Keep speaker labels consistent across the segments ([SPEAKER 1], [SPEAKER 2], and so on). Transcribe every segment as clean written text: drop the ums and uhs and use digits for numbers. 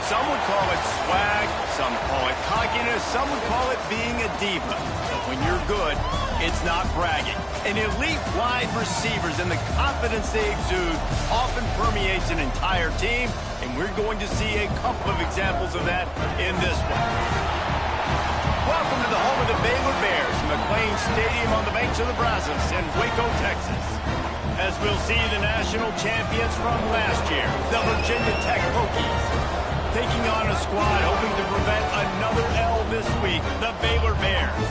[SPEAKER 1] Some would call it swag, some call it cockiness, some would call it being a diva. But when you're good, it's not bragging. An elite wide receivers and the confidence they exude often permeates an entire team, and we're going to see a couple of examples of that in this one. Welcome to the home of the Baylor Bears, McLean Stadium on the banks of the Brazos in Waco, Texas. As we'll see the national champions from last year, the Virginia Tech Hokies, taking on a squad hoping to prevent another L this week, the Baylor Bears.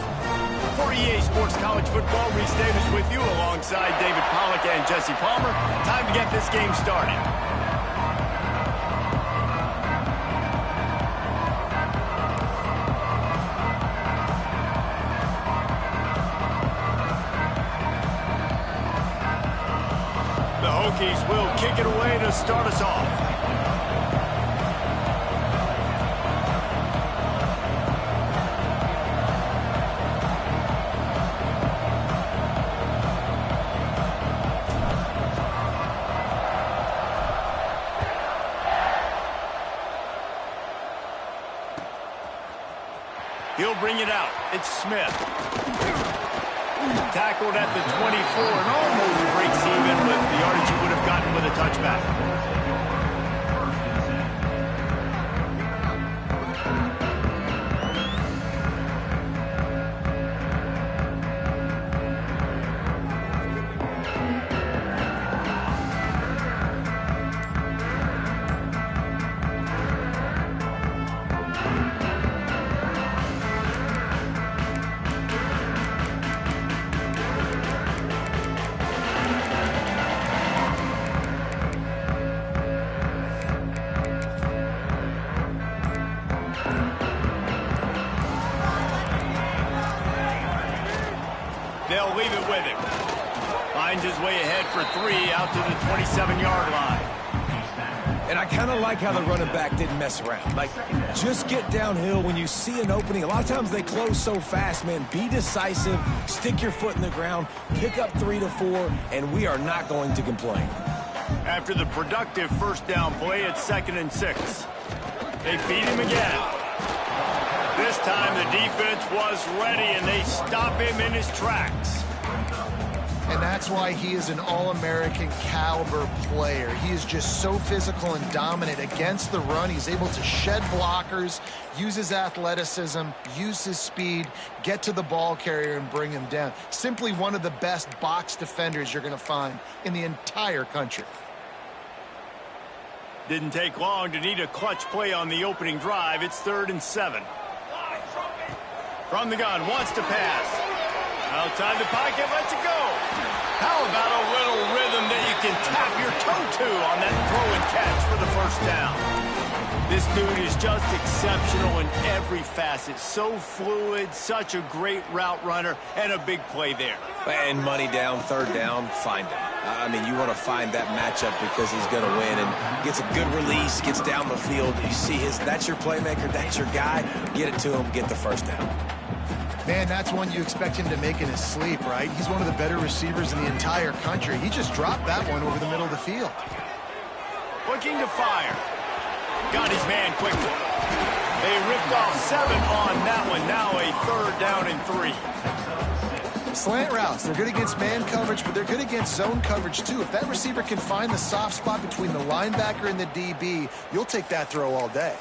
[SPEAKER 1] For EA Sports College Football, Reese Davis with you alongside David Pollack and Jesse Palmer. Time to get this game started. The Hokies will kick it away to start us off. He'll bring it out. It's Smith. Tackled at the 24 and almost breaks even with the yardage he would have gotten with a touchback. They'll leave it with him. Finds his way ahead for 3 out to the 27-yard line.
[SPEAKER 2] And I kind of like how the running back didn't mess around. Like, just get downhill when you see an opening. A lot of times they close so fast, man. Be decisive, stick your foot in the ground, pick up 3 to 4, and we are not going to complain.
[SPEAKER 1] After the productive first down play, it's 2nd and 6. They feed him again. This time the defense was ready, and they stop him in his tracks.
[SPEAKER 3] And that's why he is an All-American caliber player. He is just so physical and dominant against the run. He's able to shed blockers, use his athleticism, use his speed, get to the ball carrier and bring him down. Simply one of the best box defenders you're going to find in the entire country.
[SPEAKER 1] Didn't take long to need a clutch play on the opening drive. It's 3rd and 7. From the gun, wants to pass. Outside the pocket, lets it go. How about a little rhythm that you can tap your toe to on that throw and catch for the first down? This dude is just exceptional in every facet. So fluid, such a great route runner, and a big play there.
[SPEAKER 2] And money down, 3rd down, find him. I mean, you want to find that matchup because he's going to win and gets a good release, gets down the field. You see that's your playmaker, that's your guy. Get it to him, get the first down.
[SPEAKER 3] Man, that's one you expect him to make in his sleep, right? He's one of the better receivers in the entire country. He just dropped that one over the middle of the field.
[SPEAKER 1] Looking to fire. Got his man quickly. They ripped off 7 on that one. Now a 3rd down and 3.
[SPEAKER 3] Slant routes, they're good against man coverage, but they're good against zone coverage too. If that receiver can find the soft spot between the linebacker and the DB, you'll take that throw all day.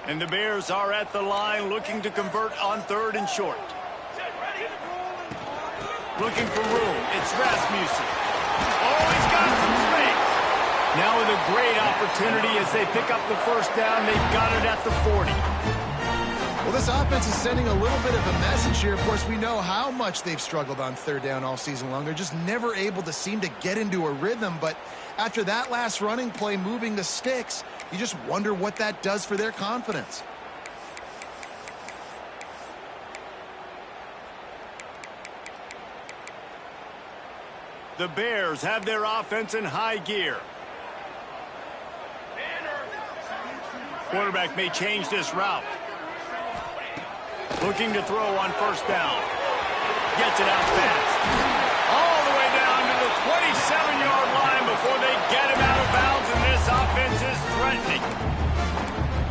[SPEAKER 1] And the Bears are at the line looking to convert on 3rd and short. Looking for room. It's Rasmussen. Oh, he's got some space. Now with a great opportunity as they pick up the first down. They've got it at the 40.
[SPEAKER 3] Well, this offense is sending a little bit of a message here. Of course, we know how much they've struggled on 3rd down all season long. They're just never able to seem to get into a rhythm. But after that last running play moving the sticks, you just wonder what that does for their confidence.
[SPEAKER 1] The Bears have their offense in high gear. Quarterback may change this route. Looking to throw on 1st down. Gets it out fast. All the way down to the 27-yard line before they get him out of bounds, and this offense is threatening.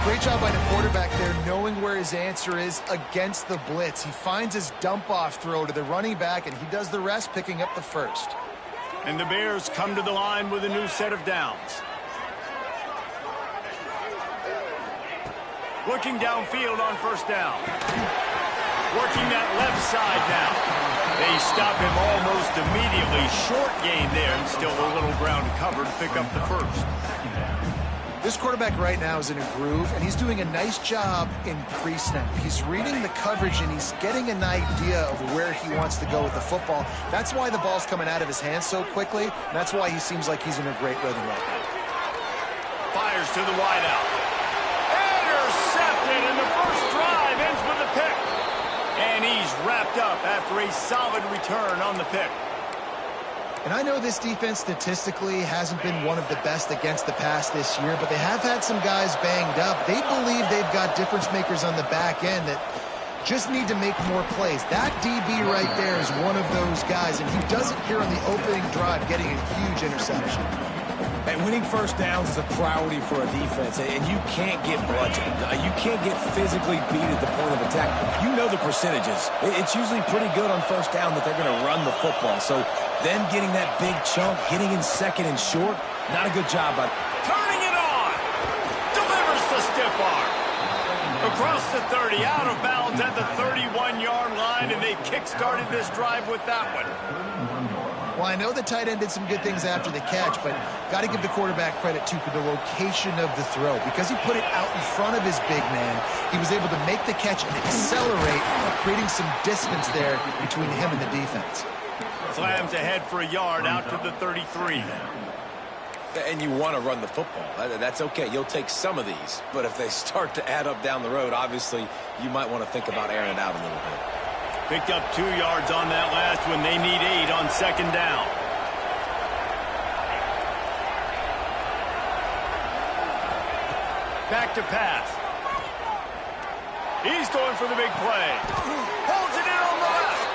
[SPEAKER 3] Great job by the quarterback there, knowing where his answer is against the blitz. He finds his dump-off throw to the running back, and he does the rest, picking up the first.
[SPEAKER 1] And the Bears come to the line with a new set of downs. Looking downfield on first down. Working that left side now. They stop him almost immediately. Short gain there, and still a little ground covered to pick up the first.
[SPEAKER 3] This quarterback right now is in a groove, and he's doing a nice job in pre-snap. He's reading the coverage, and he's getting an idea of where he wants to go with the football. That's why the ball's coming out of his hands so quickly, and that's why he seems like he's in a great rhythm right now.
[SPEAKER 1] Fires to the wideout. Intercepted, and the first drive ends with a pick. And he's wrapped up after a solid return on the pick.
[SPEAKER 3] And I know this defense statistically hasn't been one of the best against the pass this year, but they have had some guys banged up. They believe they've got difference makers on the back end that just need to make more plays. That DB right there is one of those guys, and he does it here on the opening drive, getting a huge interception.
[SPEAKER 2] And winning first downs is a priority for a defense, and you can't get bludgeoned. You can't get physically beat at the point of attack. You know the percentages. It's usually pretty good on first down that they're going to run the football. So then getting that big chunk, getting in second and short, not a good job. But
[SPEAKER 1] turning it on. Delivers the stiff arm. Across the 30, out of bounds at the 31-yard line, and they kick-started this drive with that one.
[SPEAKER 3] Well, I know the tight end did some good things after the catch, but got to give the quarterback credit, too, for the location of the throw. Because he put it out in front of his big man, he was able to make the catch and accelerate, creating some distance there between him and the defense.
[SPEAKER 1] Slams ahead for a yard out to the 33.
[SPEAKER 2] And you want to run the football. That's okay. You'll take some of these. But if they start to add up down the road, obviously, you might want to think about airing it out a little bit.
[SPEAKER 1] Picked up 2 yards on that last one. They need 8 on second down. Back to pass. He's going for the big play. Holds it in on the left.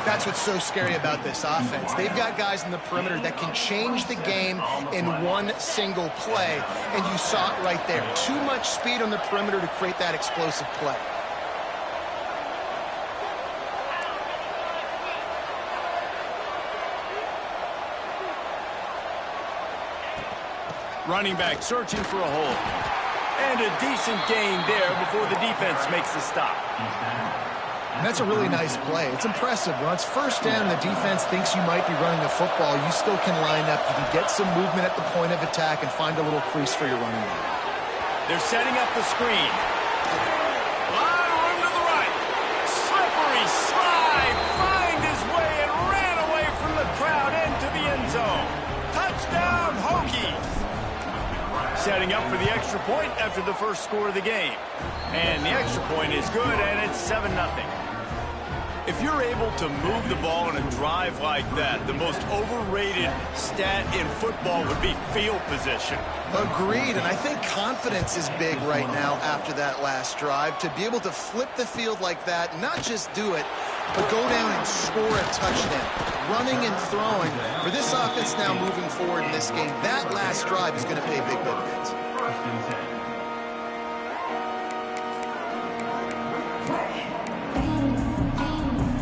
[SPEAKER 3] That's what's so scary about this offense. They've got guys in the perimeter that can change the game in one single play, and you saw it right there. Too much speed on the perimeter to create that explosive play.
[SPEAKER 1] Running back searching for a hole. And a decent gain there before the defense makes the stop.
[SPEAKER 3] And that's a really nice play. It's impressive. Once first down, the defense thinks you might be running the football. You still can line up. You can get some movement at the point of attack and find a little crease for your running back.
[SPEAKER 1] They're setting up the screen. Line room to the right. Slippery slide. Find his way and ran away from the crowd into the end zone. Touchdown, Hokies. Setting up for the extra point after the first score of the game. And the extra point is good, and it's 7-0. If you're able to move the ball in a drive like that, the most overrated stat in football would be field position.
[SPEAKER 3] Agreed, and I think confidence is big right now after that last drive. To be able to flip the field like that, not just do it, but go down and score a touchdown. Running and throwing. For this offense now moving forward in this game, that last drive is going to pay big dividends.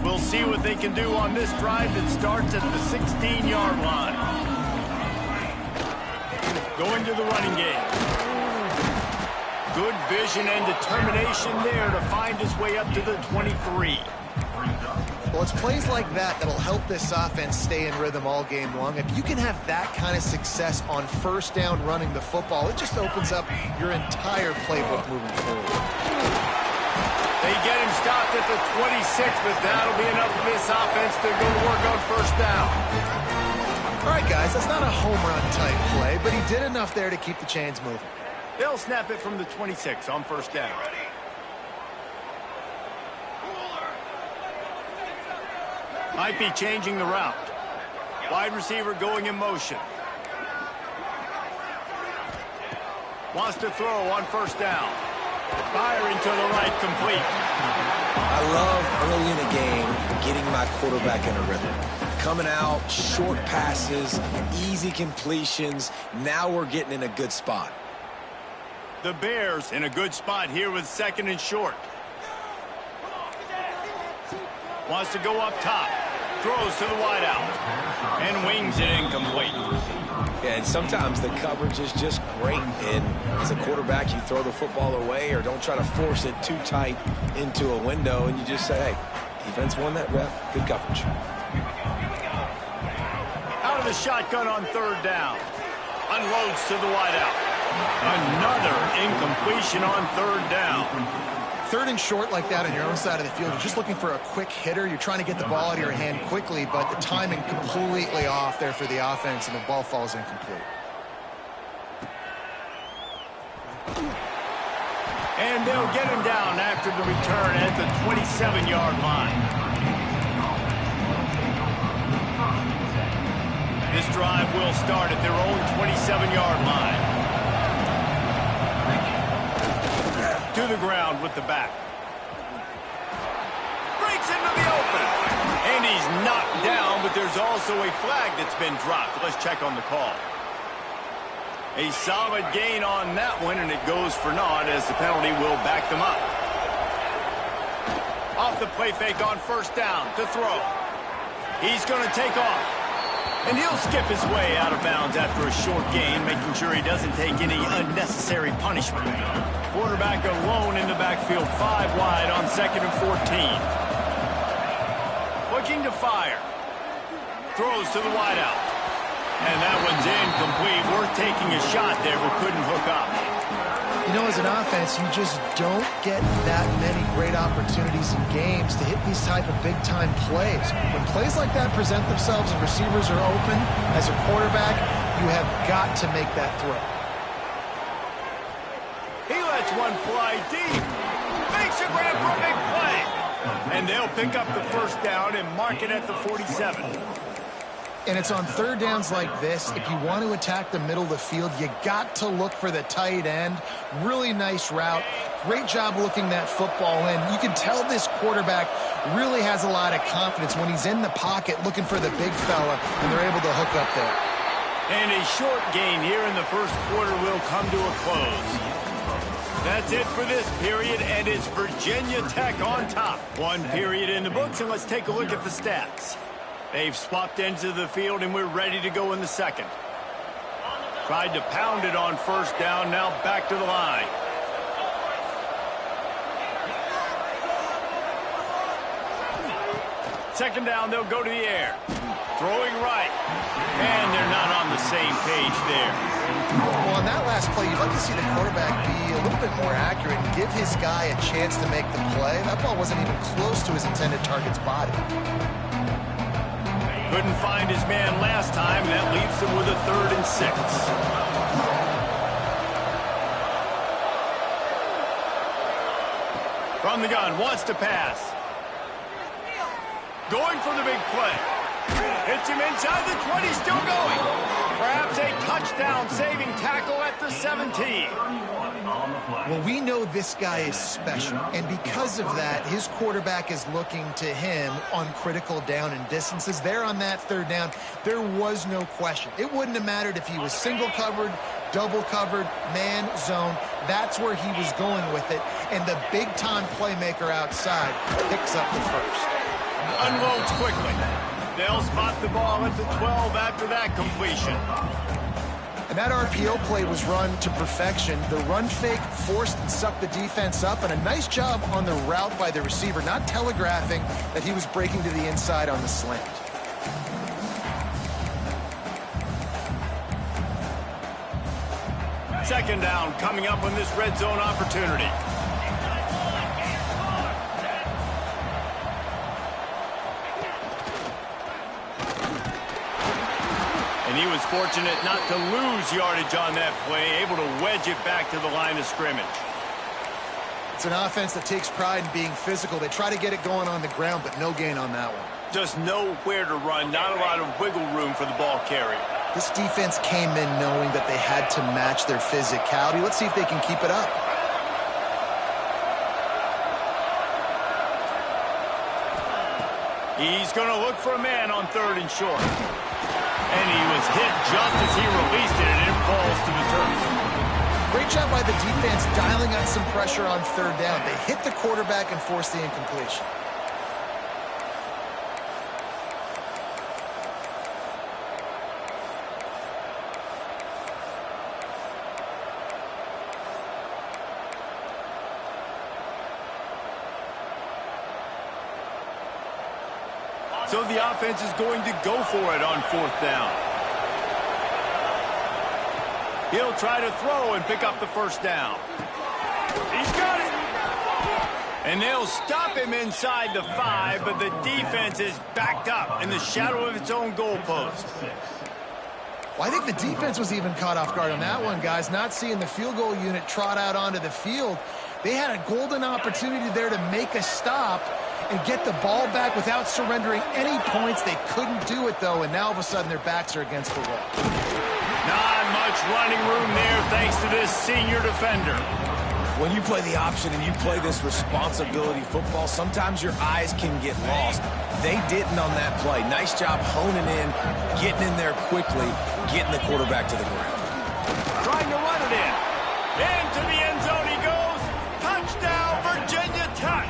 [SPEAKER 1] We'll see what they can do on this drive that starts at the 16-yard line. Going to the running game. Good vision and determination there to find his way up to the 23.
[SPEAKER 3] Well, it's plays like that that'll help this offense stay in rhythm all game long. If you can have that kind of success on first down running the football, it just opens up your entire playbook moving forward.
[SPEAKER 1] They get him stopped at the 26, but that'll be enough for this offense to go to work on first down.
[SPEAKER 3] All right, guys, that's not a home run type play, but he did enough there to keep the chains moving.
[SPEAKER 1] They'll snap it from the 26 on first down. Might be changing the route. Wide receiver going in motion. Wants to throw on first down. Firing to the right, complete.
[SPEAKER 2] I love early in a game getting my quarterback in a rhythm. Coming out, short passes, easy completions. Now we're getting in a good spot.
[SPEAKER 1] The Bears in a good spot here with 2nd and short. Wants to go up top. Throws to the wideout. And wings it incomplete.
[SPEAKER 2] Yeah, and sometimes the coverage is just great. And as a quarterback, you throw the football away or don't try to force it too tight into a window. And you just say, hey, defense won that rep. Good coverage.
[SPEAKER 1] Out of the shotgun on 3rd down. Unloads to the wideout. Another incompletion on 3rd down.
[SPEAKER 3] 3rd and short like that on your own side of the field. You're just looking for a quick hitter. You're trying to get the ball out of your hand quickly, but the timing completely off there for the offense, and the ball falls incomplete.
[SPEAKER 1] And they'll get him down after the return at the 27-yard line. This drive will start at their own 27-yard line. To the ground with the back. Breaks into the open. And he's knocked down, but there's also a flag that's been dropped. Let's check on the call. A solid gain on that one, and it goes for naught as the penalty will back them up. Off the play fake on 1st down to throw. He's going to take off. And he'll skip his way out of bounds after a short gain, making sure he doesn't take any unnecessary punishment. Quarterback alone in the backfield, 5 wide on 2nd and 14. Looking to fire. Throws to the wideout. And that one's incomplete. Worth taking a shot there, but couldn't hook up.
[SPEAKER 3] You know, as an offense, you just don't get that many great opportunities in games to hit these type of big-time plays. When plays like that present themselves and receivers are open, as a quarterback, you have got to make that throw.
[SPEAKER 1] He lets one fly deep. Makes a grab for a big play. And they'll pick up the 1st down and mark it at the 47.
[SPEAKER 3] And it's on 3rd downs like this. If you want to attack the middle of the field, you got to look for the tight end. Really nice route. Great job looking that football in. You can tell this quarterback really has a lot of confidence when he's in the pocket looking for the big fella, and they're able to hook up there.
[SPEAKER 1] And a short gain here in the 1st quarter will come to a close. That's it for this period, and it's Virginia Tech on top. 1 period in the books, and let's take a look at the stats. They've swapped into the field, and we're ready to go in the 2nd. Tried to pound it on 1st down, now back to the line. Second down, they'll go to the air. Throwing right. And they're not on the same page there.
[SPEAKER 3] Well, on that last play, you'd like to see the quarterback be a little bit more accurate and give his guy a chance to make the play. That ball wasn't even close to his intended target's body.
[SPEAKER 1] Couldn't find his man last time, and that leaves them with a 3rd and 6. From the gun, wants to pass. Going for the big play. Hits him inside the 20, still going. Perhaps a touchdown-saving tackle at the 17.
[SPEAKER 3] Well, we know this guy is special, and because of that, his quarterback is looking to him on critical down and distances. There on that 3rd down, there was no question. It wouldn't have mattered if he was single covered, double covered, man, zone. That's where he was going with it, and the big-time playmaker outside picks up the 1st.
[SPEAKER 1] Unloads quickly. They'll spot the ball at the 12 after that completion.
[SPEAKER 3] And that RPO play was run to perfection. The run fake forced and sucked the defense up, and a nice job on the route by the receiver, not telegraphing that he was breaking to the inside on the slant.
[SPEAKER 1] Second down coming up on this red zone opportunity. And he was fortunate not to lose yardage on that play, able to wedge it back to the line of scrimmage.
[SPEAKER 3] It's an offense that takes pride in being physical. They try to get it going on the ground, but no gain on that one.
[SPEAKER 1] Just nowhere to run, not a lot of wiggle room for the ball carrier.
[SPEAKER 3] This defense came in knowing that they had to match their physicality. Let's see if they can keep it up.
[SPEAKER 1] He's going to look for a man on 3rd and short. And he was hit just as he released it, and it falls to the turf.
[SPEAKER 3] Great job by the defense dialing on some pressure on 3rd down. They hit the quarterback and forced the incompletion.
[SPEAKER 1] So the offense is going to go for it on 4th down. He'll try to throw and pick up the 1st down. He's got it. And they'll stop him inside the 5, but the defense is backed up in the shadow of its own goalpost.
[SPEAKER 3] Well, I think the defense was even caught off guard on that one, guys. Not seeing the field goal unit trot out onto the field. They had a golden opportunity there to make a stop and get the ball back without surrendering any points. They couldn't do it, though, and now all of a sudden their backs are against the wall.
[SPEAKER 1] Not much running room there thanks to this senior defender.
[SPEAKER 2] When you play the option and you play this responsibility football, sometimes your eyes can get lost. They didn't on that play. Nice job honing in, getting in there quickly, getting the quarterback to the ground.
[SPEAKER 1] Trying to run it in. Into the end zone he goes. Touchdown, Virginia Tech.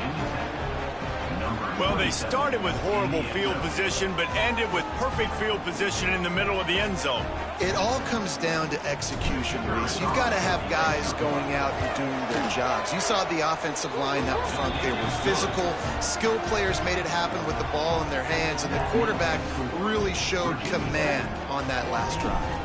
[SPEAKER 1] Well, they started with horrible field position, but ended with perfect field position in the middle of the end zone.
[SPEAKER 3] It all comes down to execution, Reese. You've got to have guys going out and doing their jobs. You saw the offensive line up front. They were physical. Skilled players made it happen with the ball in their hands, and the quarterback really showed command on that last drive.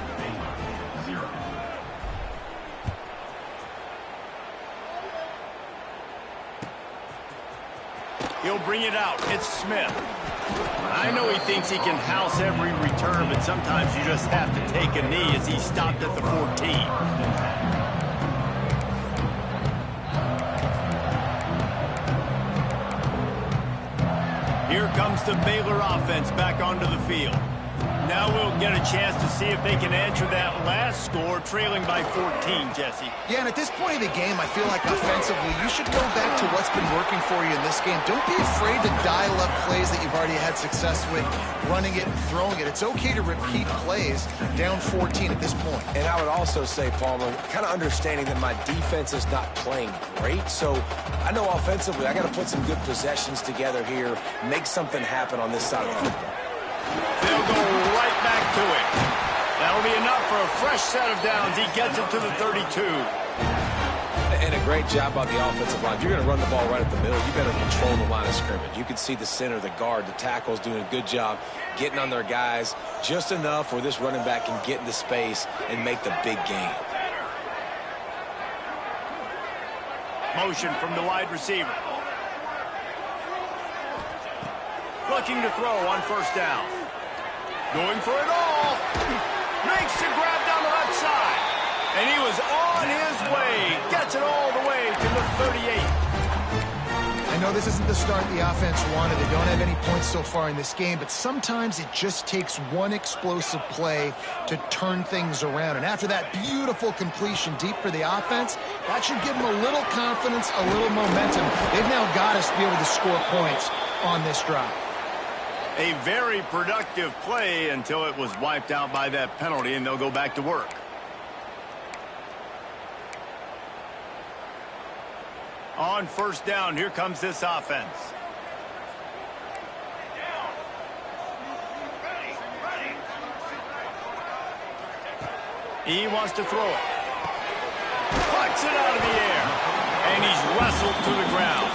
[SPEAKER 1] He'll bring it out. It's Smith. I know he thinks he can house every return, but sometimes you just have to take a knee as he stopped at the 14. Here comes the Baylor offense back onto the field. Now we'll get a chance to see if they can answer that last score, trailing by 14, Jesse.
[SPEAKER 3] Yeah, and at this point of the game, I feel like offensively, you should go back to what's been working for you in this game. Don't be afraid to dial up plays that you've already had success with, running it and throwing it. It's okay to repeat plays down 14 at this point. And I would also say, Palmer, kind of understanding that my defense is not playing great, so I know offensively I got to put some good possessions together here, make something happen on this side of the football.
[SPEAKER 1] They'll go right back to it. That'll be enough for a fresh set of downs. He gets it to the 32.
[SPEAKER 2] And a great job by the offensive line. If you're going to run the ball right at the middle, you better control the line of scrimmage. You can see the center, the guard, the tackles doing a good job getting on their guys just enough where this running back can get into space and make the big gain.
[SPEAKER 1] Motion from the wide receiver. Looking to throw on 1st down. Going for it all. Makes the grab down the left side. And he was on his way. Gets it all the way to the 38.
[SPEAKER 3] I know this isn't the start the offense wanted. They don't have any points so far in this game, but sometimes it just takes one explosive play to turn things around. And after that beautiful completion deep for the offense, that should give them a little confidence, a little momentum. They've now got us to be able to score points on this drive.
[SPEAKER 1] A very productive play until it was wiped out by that penalty, and they'll go back to work. On 1st down, here comes this offense. He wants to throw it. Puts it out of the air. And he's wrestled to the ground.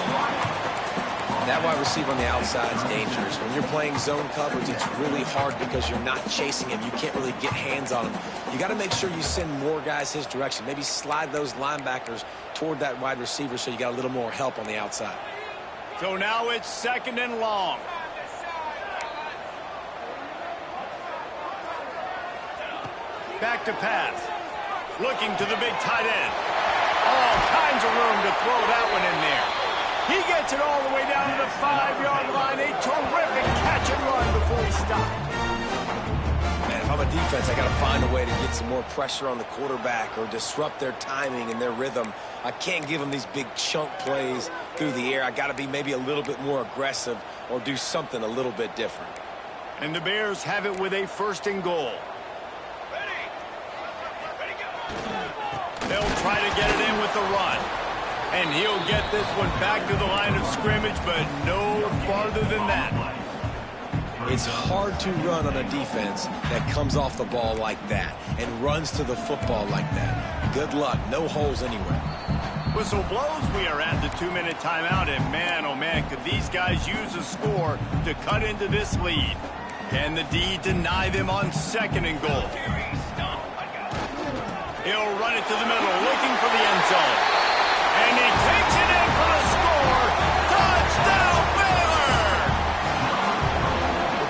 [SPEAKER 2] That wide receiver on the outside is dangerous. When you're playing zone coverage, it's really hard because you're not chasing him. You can't really get hands on him. You got to make sure you send more guys his direction. Maybe slide those linebackers toward that wide receiver so you got a little more help on the outside.
[SPEAKER 1] So now it's 2nd and long. Back to pass. Looking to the big tight end. All kinds of room to throw that one in there. He gets it all the way down to the 5-yard line. A terrific catch and run before he stopped.
[SPEAKER 2] Man, if I'm a defense, I got to find a way to get some more pressure on the quarterback or disrupt their timing and their rhythm. I can't give them these big chunk plays through the air. I got to be maybe a little bit more aggressive or do something a little bit different.
[SPEAKER 1] And the Bears have it with a 1st and goal. They'll try to get it in with the run. And he'll get this one back to the line of scrimmage, but no farther than that.
[SPEAKER 2] It's hard to run on a defense that comes off the ball like that and runs to the football like that. Good luck. No holes anywhere.
[SPEAKER 1] Whistle blows. We are at the 2-minute timeout, and man, oh man, could these guys use a score to cut into this lead? Can the D deny them on 2nd and goal? He'll run it to the middle, looking for the end zone. And he takes it in for the score. Touchdown, Baylor!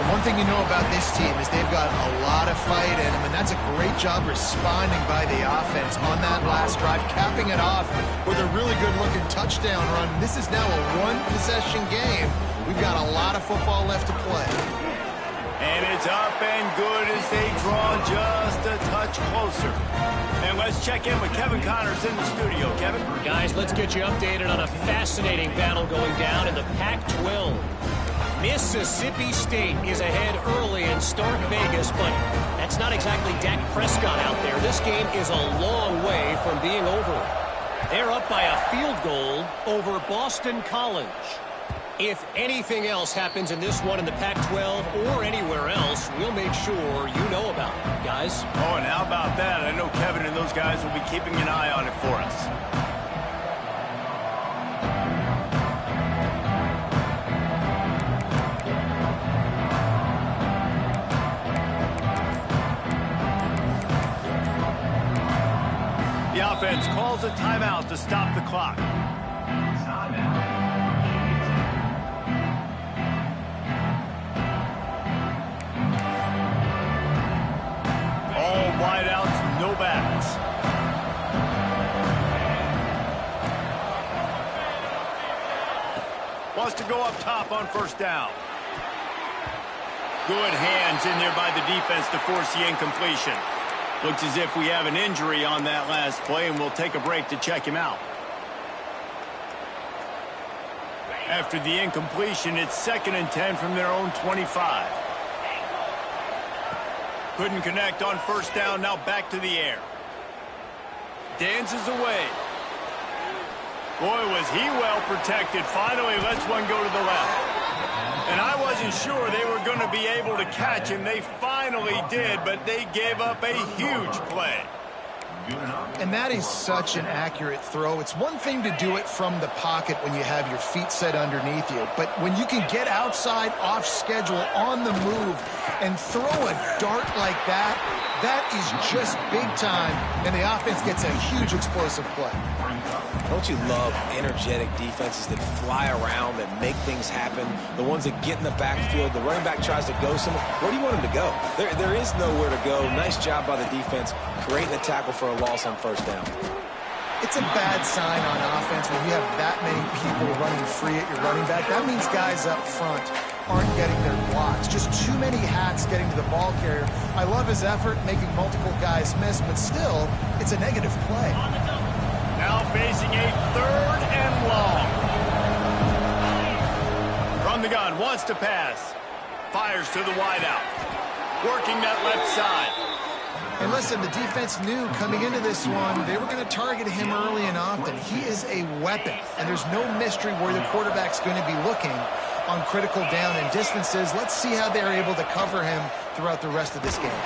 [SPEAKER 3] The one thing you know about this team is they've got a lot of fight in them, and that's a great job responding by the offense on that last drive, capping it off with a really good-looking touchdown run. This is now a 1-possession game. We've got a lot of football left to play.
[SPEAKER 1] And it's up and good as they draw just a touch closer. And let's check in with Kevin Connors in the studio. Kevin?
[SPEAKER 4] Guys, let's get you updated on a fascinating battle going down in the Pac-12. Mississippi State is ahead early in Stark Vegas, but that's not exactly Dak Prescott out there. This game is a long way from being over. They're up by a field goal over Boston College. If anything else happens in this one in the Pac-12 or anywhere else, we'll make sure you know about it, guys.
[SPEAKER 1] Oh, and how about that? I know Kevin and those guys will be keeping an eye on it for us. The offense calls a timeout to stop the clock. Wideouts, no backs. Wants to go up top on 1st down. Good hands in there by the defense to force the incompletion. Looks as if we have an injury on that last play, and we'll take a break to check him out. After the incompletion, it's 2nd and 10 from their own 25. Couldn't connect on 1st down, now back to the air. Dances away. Boy, was he well protected. Finally lets one go to the left. And I wasn't sure they were going to be able to catch him. They finally did, but they gave up a huge play.
[SPEAKER 3] And that is such an accurate throw. It's one thing to do it from the pocket when you have your feet set underneath you, but when you can get outside, off schedule, on the move, and throw a dart like that, that is just big time, and the offense gets a huge explosive play.
[SPEAKER 2] Don't you love energetic defenses that fly around, that make things happen? The ones that get in the backfield, the running back tries to go somewhere. Where do you want him to go? There is nowhere to go. Nice job by the defense, creating a tackle for a loss on 1st down.
[SPEAKER 3] It's a bad sign on offense when you have that many people running free at your running back. That means guys up front aren't getting their blocks. Just too many hats getting to the ball carrier. I love his effort, making multiple guys miss, but still, it's a negative play.
[SPEAKER 1] Now facing a 3rd and long. From the gun, wants to pass. Fires to the wideout. Working that left side.
[SPEAKER 3] And listen, the defense knew coming into this one, they were going to target him early and often. He is a weapon, and there's no mystery where the quarterback's going to be looking on critical down and distances. Let's see how they're able to cover him throughout the rest of this game.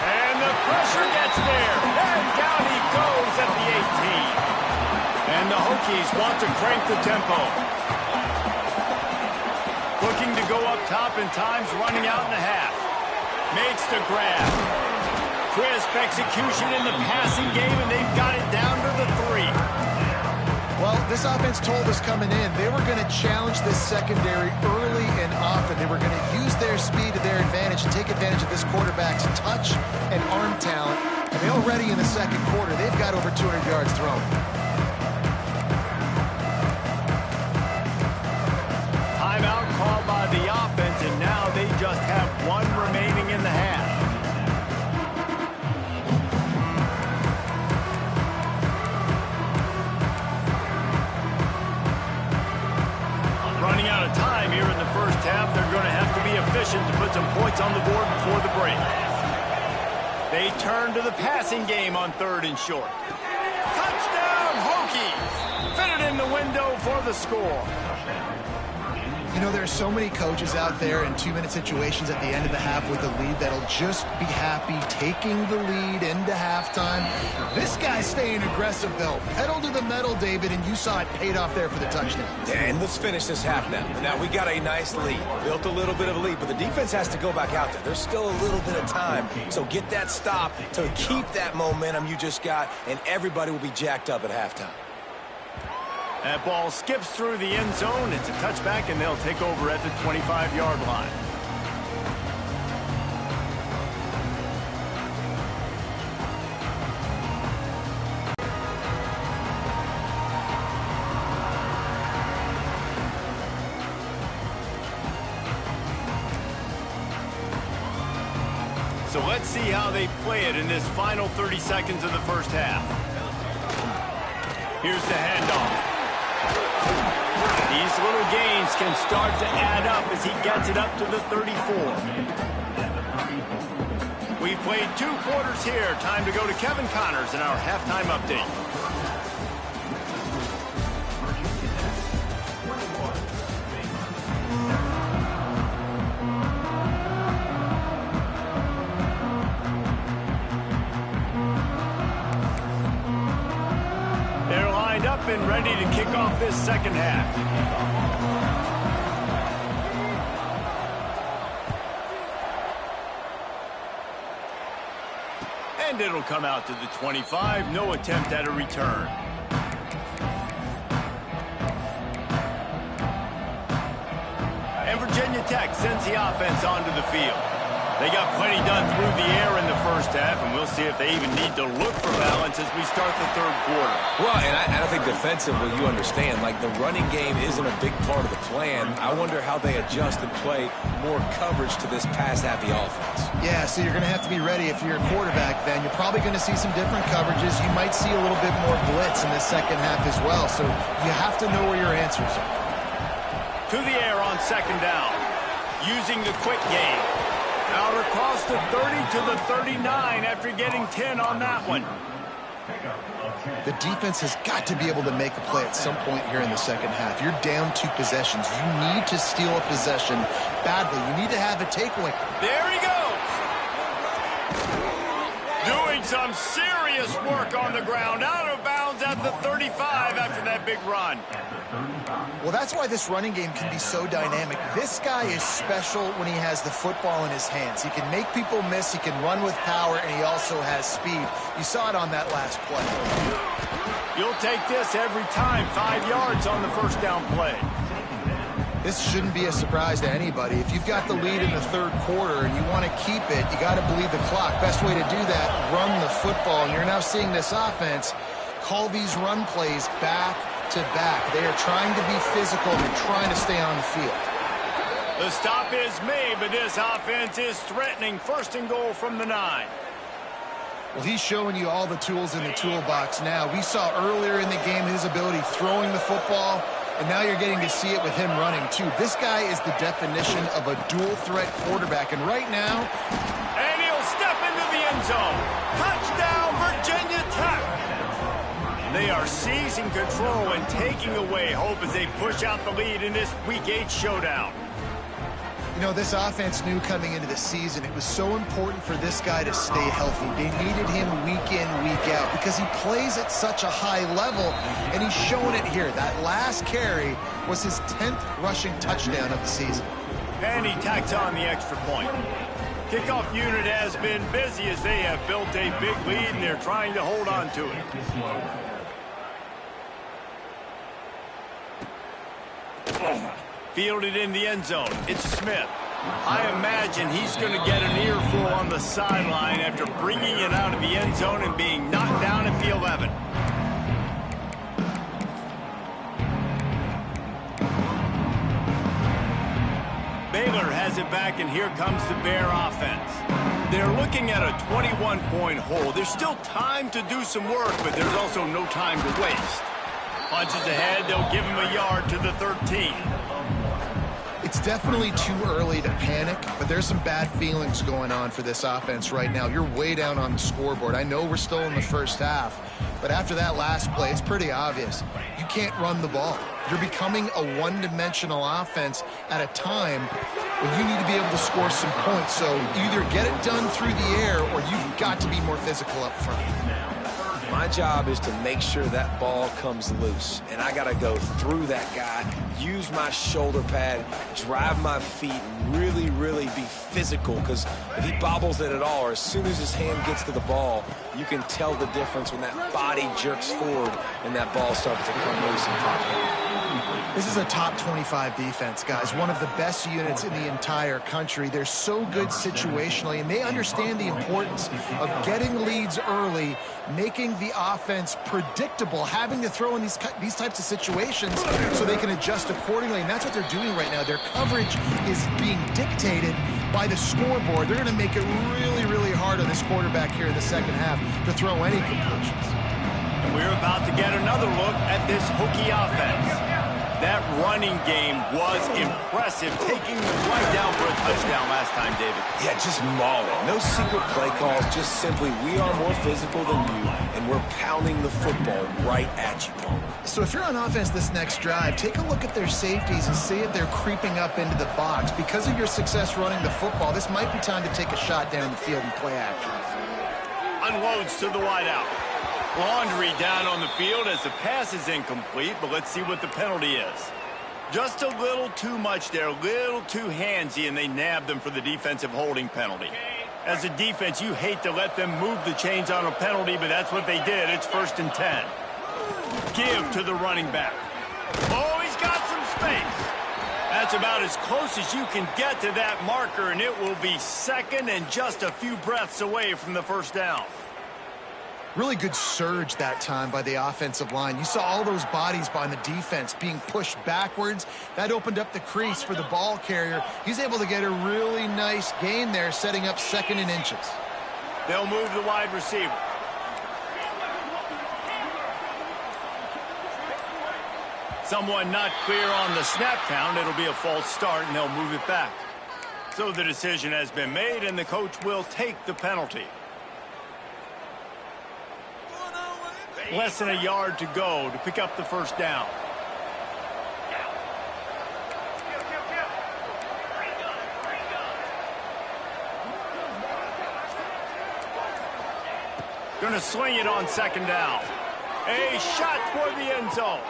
[SPEAKER 1] And the pressure gets there. And down he goes at the 18. And the Hokies want to crank the tempo. Looking to go up top in times, running out in the half. Makes the grab. Crisp execution in the passing game, and they've got it down to the 3.
[SPEAKER 3] Well, this offense told us coming in they were going to challenge this secondary early and often. They were going to use their speed to their advantage and take advantage of this quarterback's touch and arm talent. And they already in the 2nd quarter, they've got over 200 yards thrown.
[SPEAKER 1] Timeout called by the offense, and now they just have 1 remaining in the half. running out of time here in the first half. They're going to have to be efficient to put some points on the board before the break. They turn to the passing game on 3rd and short. Touchdown, Hokies! Fit it in the window for the score.
[SPEAKER 3] You know, there are so many coaches out there in 2-minute situations at the end of the half with a lead that'll just be happy taking the lead into halftime. This guy's staying aggressive, though. Pedal to the metal, David, and you saw it paid off there for the touchdown.
[SPEAKER 2] Yeah, and let's finish this half now. Now, we got a nice lead. Built a little bit of a lead, but the defense has to go back out there. There's still a little bit of time. So get that stop to keep that momentum you just got, and everybody will be jacked up at halftime.
[SPEAKER 1] That ball skips through the end zone. It's a touchback, and they'll take over at the 25-yard line. So let's see how they play it in this final 30 seconds of the first half. Here's the handoff. These little gains can start to add up as he gets it up to the 34. We've played 2 quarters here. Time to go to Kevin Connors in our halftime update. They're lined up and ready to kick off this second half. And it'll come out to the 25. No attempt at a return. And Virginia Tech sends the offense onto the field. They got plenty done through the air in the first half, and we'll see if they even need to look for balance as we start the 3rd quarter.
[SPEAKER 2] Well, and I think defensively, you understand, like the running game isn't a big part of the plan. I wonder how they adjust and play more coverage to this pass-happy offense.
[SPEAKER 3] Yeah, so you're going to have to be ready if you're a quarterback then. You're probably going to see some different coverages. You might see a little bit more blitz in the second half as well, so you have to know where your answers are.
[SPEAKER 1] To the air on 2nd down, using the quick game. Out across the 30 to the 39 after getting 10 on that one.
[SPEAKER 3] The defense has got to be able to make a play at some point here in the second half. You're down 2 possessions. You need to steal a possession badly. You need to have a takeaway.
[SPEAKER 1] There he goes. Doing some serious work on the ground. Out of bounds at the 35 after that big run.
[SPEAKER 3] Well, that's why this running game can be so dynamic. This guy is special when he has the football in his hands. He can make people miss, he can run with power, and he also has speed. You saw it on that last play.
[SPEAKER 1] You'll take this every time. 5 yards on the first down play.
[SPEAKER 3] This shouldn't be a surprise to anybody. If you've got the lead in the 3rd quarter and you want to keep it, you got to believe the clock. Best way to do that, run the football. And you're now seeing this offense call these run plays back to back. They are trying to be physical. They're trying to stay on the field.
[SPEAKER 1] The stop is made, but this offense is threatening. 1st and goal from the 9.
[SPEAKER 3] Well, he's showing you all the tools in the toolbox now. We saw earlier in the game his ability throwing the football, and now you're getting to see it with him running, too. This guy is the definition of a dual-threat quarterback, and right now...
[SPEAKER 1] And he'll step into the end zone. Touchdown, Virginia Tech! They are seizing control and taking away hope as they push out the lead in this Week 8 showdown.
[SPEAKER 3] You know, this offense knew coming into the season it was so important for this guy to stay healthy. They needed him week in, week out because he plays at such a high level, and he's showing it here. That last carry was his 10th rushing touchdown of the season.
[SPEAKER 1] And he tacks on the extra point. Kickoff unit has been busy as they have built a big lead, and they're trying to hold on to it. Fielded in the end zone. It's Smith. I imagine he's going to get an earful on the sideline after bringing it out of the end zone and being knocked down at the 11. Baylor has it back, and here comes the Bear offense. They're looking at a 21-point hole. There's still time to do some work, but there's also no time to waste. Punches ahead, they'll give him a yard to the 13.
[SPEAKER 3] It's definitely too early to panic, but there's some bad feelings going on for this offense right now. You're way down on the scoreboard. I know we're still in the first half, but after that last play, it's pretty obvious. You can't run the ball. You're becoming a one-dimensional offense at a time when you need to be able to score some points. So either get it done through the air or you've got to be more physical up front.
[SPEAKER 2] My job is to make sure that ball comes loose, and I got to go through that guy, use my shoulder pad, drive my feet, and really, really be physical, because if he bobbles it at all, or as soon as his hand gets to the ball, you can tell the difference when that body jerks forward and that ball starts to come loose and pop out.
[SPEAKER 3] This is a top 25 defense, guys. One of the best units in the entire country. They're so good situationally, and they understand the importance of getting leads early, making the offense predictable, having to throw in these types of situations so they can adjust accordingly, and that's what they're doing right now. Their coverage is being dictated by the scoreboard. They're going to make it really, really hard on this quarterback here in the second half to throw any completions.
[SPEAKER 1] And we're about to get another look at this Hokie offense. That running game was impressive, taking them right down for a touchdown last time, David.
[SPEAKER 2] Yeah, just mauling. No secret play calls, just simply we are more physical than you, and we're pounding the football right at you.
[SPEAKER 3] So if you're on offense this next drive, take a look at their safeties and see if they're creeping up into the box. Because of your success running the football, this might be time to take a shot down the field and play action.
[SPEAKER 1] Unloads to the wideout. Laundry down on the field as the pass is incomplete, but let's see what the penalty is. Just a little too much there, a little too handsy, and they nabbed them for the defensive holding penalty. As a defense, you hate to let them move the chains on a penalty, but that's what they did. It's 1st and 10. Give to the running back. Oh, he's got some space. That's about as close as you can get to that marker, and it will be second and just a few breaths away from the first down.
[SPEAKER 3] Really good surge that time by the offensive line. You saw all those bodies by the defense being pushed backwards. That opened up the crease for the ball carrier. He's able to get a really nice gain there, setting up 2nd and inches.
[SPEAKER 1] They'll move the wide receiver. Someone not clear on the snap count. It'll be a false start, and they'll move it back. So the decision has been made, and the coach will take the penalty. Less than a yard to go to pick up the first down. Gonna swing it on 2nd down. A shot toward the end zone.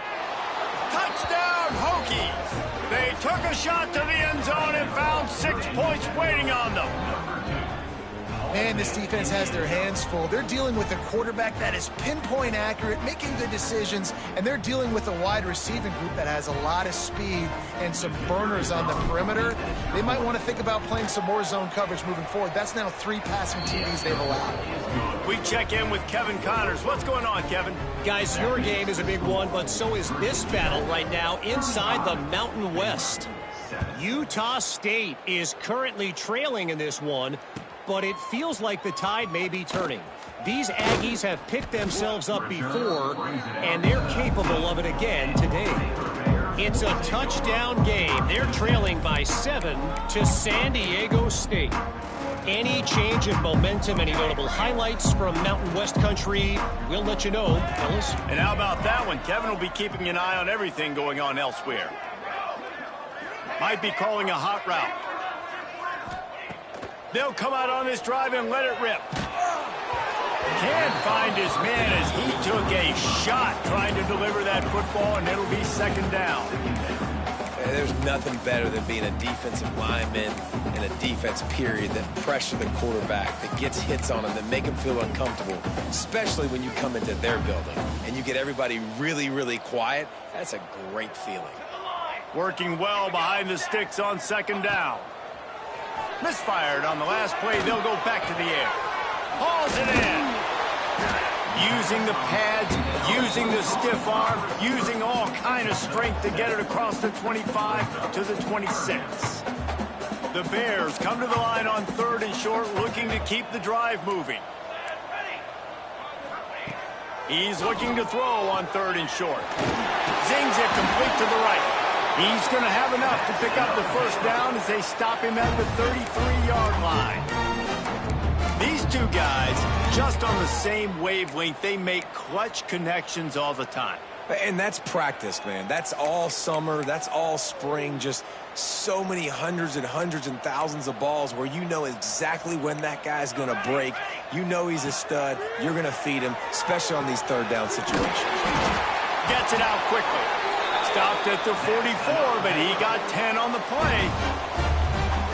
[SPEAKER 1] Touchdown, Hokies! They took a shot to the end zone and found 6 points waiting on them.
[SPEAKER 3] Man, this defense has their hands full. They're dealing with a quarterback that is pinpoint accurate, making good decisions, and they're dealing with a wide receiving group that has a lot of speed and some burners on the perimeter. They might want to think about playing some more zone coverage moving forward. That's now 3 passing TDs they've allowed.
[SPEAKER 1] We check in with Kevin Connors. What's going on, Kevin?
[SPEAKER 4] Guys, your game is a big one, but so is this battle right now inside the Mountain West. Utah State is currently trailing in this one, but it feels like the tide may be turning. These Aggies have picked themselves up before, and they're capable of it again today. It's a touchdown game. They're trailing by 7 to San Diego State. Any change in momentum, any notable highlights from Mountain West country, we'll let you know, fellas.
[SPEAKER 1] And how about that one? Kevin will be keeping an eye on everything going on elsewhere. Might be calling a hot route. They'll come out on this drive and let it rip. Can't find his man as he took a shot trying to deliver that football, and it'll be 2nd down.
[SPEAKER 2] There's nothing better than being a defensive lineman and a defense period that pressure the quarterback, that gets hits on him, that make him feel uncomfortable, especially when you come into their building and you get everybody really, really quiet. That's a great feeling.
[SPEAKER 1] Working well behind the sticks on 2nd down. Misfired on the last play. They'll go back to the air. Hauls it in. Using the pads, using the stiff arm, using all kind of strength to get it across the 25 to the 26. The Bears come to the line on 3rd and short, looking to keep the drive moving. He's looking to throw on 3rd and short. Zings it complete to the right. He's going to have enough to pick up the first down as they stop him at the 33-yard line. These two guys, just on the same wavelength, they make clutch connections all the time.
[SPEAKER 2] And that's practice, man. That's all summer. That's all spring. Just so many hundreds and thousands of balls where you know exactly when that guy's going to break. You know he's a stud. You're going to feed him, especially on these third down situations.
[SPEAKER 1] Gets it out quickly. Stopped at the 44, but he got 10 on the play.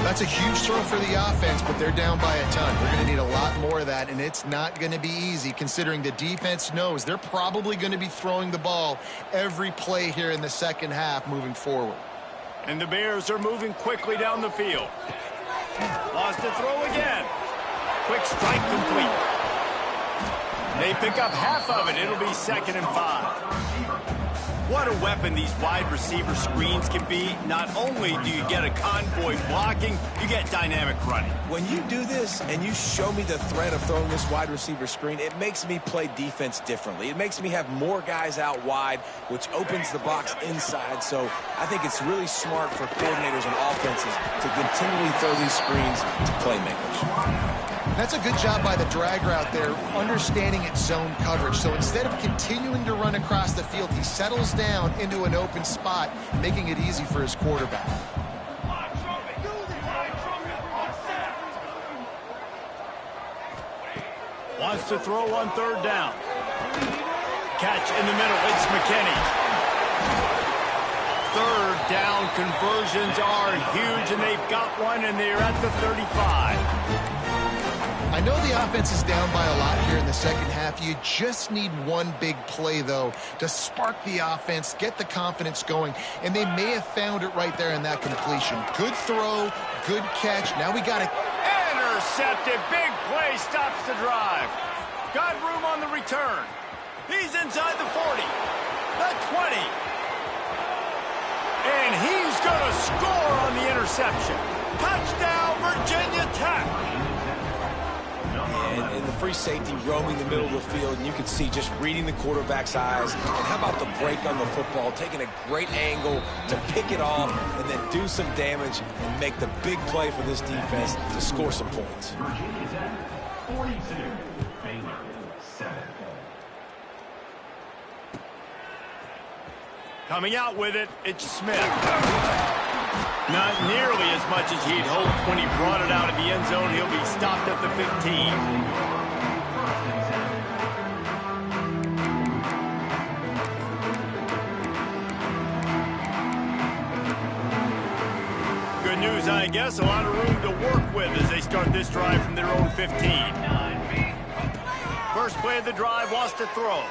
[SPEAKER 3] That's a huge throw for the offense, but they're down by a ton. We're going to need a lot more of that, and it's not going to be easy considering the defense knows they're probably going to be throwing the ball every play here in the second half moving forward.
[SPEAKER 1] And the Bears are moving quickly down the field. Lost to throw again. Quick strike complete. They pick up half of it. It'll be 2nd and 5. What a weapon these wide receiver screens can be. Not only do you get a convoy blocking, you get dynamic running.
[SPEAKER 2] When you do this and you show me the threat of throwing this wide receiver screen, it makes me play defense differently. It makes me have more guys out wide, which opens the box inside. So I think it's really smart for coordinators and offenses to continually throw these screens to playmakers.
[SPEAKER 3] That's a good job by the drag route there, understanding its zone coverage. So instead of continuing to run across the field, he settles down into an open spot, making it easy for his quarterback.
[SPEAKER 1] Wants to throw on 3rd down. Catch in the middle. It's McKinney. 3rd down conversions are huge, and they've got one, and they're at the 35.
[SPEAKER 3] I know the offense is down by a lot here in the second half. You just need one big play, though, to spark the offense, get the confidence going, and they may have found it right there in that completion. Good throw, good catch. Now we got it.
[SPEAKER 1] Intercepted. Big play stops the drive. Got room on the return. He's inside the 40, the 20. And he's going to score on the interception. Touchdown, Virginia Tech.
[SPEAKER 2] And the free safety roaming the middle of the field, and you can see just reading the quarterback's eyes. And how about the break on the football, taking a great angle to pick it off and then do some damage and make the big play for this defense to score some points.
[SPEAKER 5] Virginia Tech, 42, Baylor, 7.
[SPEAKER 1] Coming out with it, it's Smith. Not nearly as much as he'd hoped when he brought it out of the end zone. He'll be stopped at the 15. Good news, I guess. A lot of room to work with as they start this drive from their own 15. First play of the drive, wants to throw.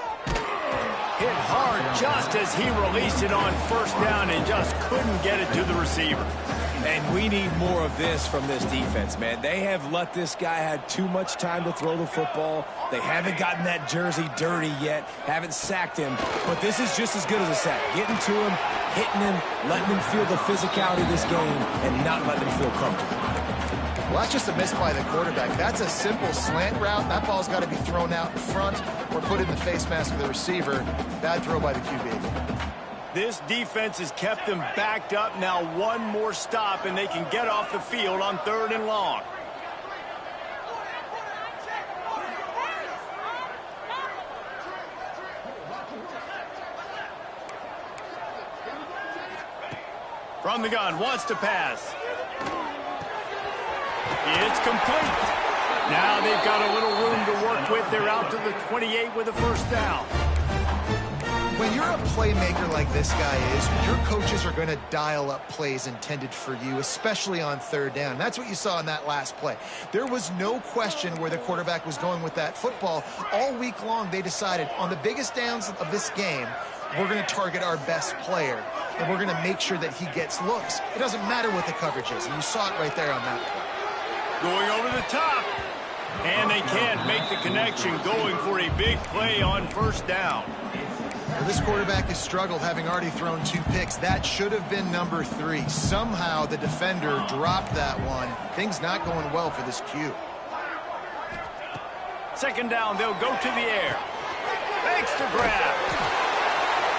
[SPEAKER 1] Hit hard just as he released it on 1st down and just couldn't get it to the receiver.
[SPEAKER 2] And we need more of this from this defense, man. They have let this guy have too much time to throw the football. They haven't gotten that jersey dirty yet, haven't sacked him. But this is just as good as a sack. Getting to him, hitting him, letting him feel the physicality of this game, and not letting him feel comfortable.
[SPEAKER 3] Well, that's just a miss by the quarterback. That's a simple slant route. That ball's got to be thrown out in front or put in the face mask of the receiver. Bad throw by the QB.
[SPEAKER 1] This defense has kept them backed up. Now one more stop, and they can get off the field on 3rd and long. From the gun, wants to pass. It's complete. Now they've got a little room to work with. They're out to the 28 with a 1st down.
[SPEAKER 3] When you're a playmaker like this guy is, your coaches are going to dial up plays intended for you, especially on 3rd down. That's what you saw in that last play. There was no question where the quarterback was going with that football. All week long, they decided on the biggest downs of this game, we're going to target our best player, and we're going to make sure that he gets looks. It doesn't matter what the coverage is, and you saw it right there on that play.
[SPEAKER 1] Going over the top. And they can't make the connection, going for a big play on 1st down.
[SPEAKER 3] Well, this quarterback has struggled, having already thrown 2 picks. That should have been number 3. Somehow the defender dropped that one. Things not going well for this Q.
[SPEAKER 1] 2nd down, they'll go to the air. Makes the grab.